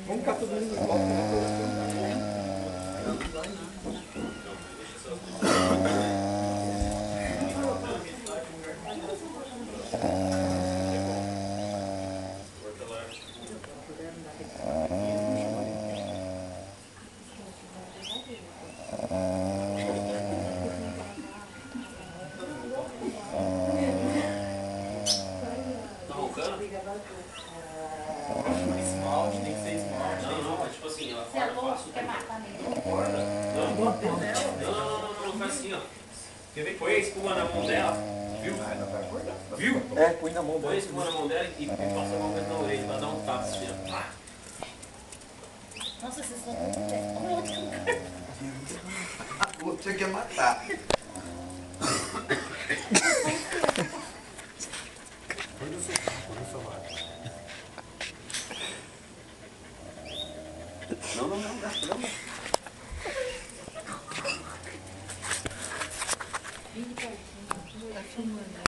Vamos ficar todo mundo igual. Esmalte, tem que ser esmalte. Não, mas tipo assim, ela quer matar mesmo. Não, faz assim, ó. Quer ver? Põe a espuma na mão dela, viu? Viu? É, põe na mão dela. Põe a espuma na mão dela e passa a mão na orelha pra dar um tapa assim, ó. Nossa, vocês estão muito bem. O outro você quer matar. Não, gasta, não.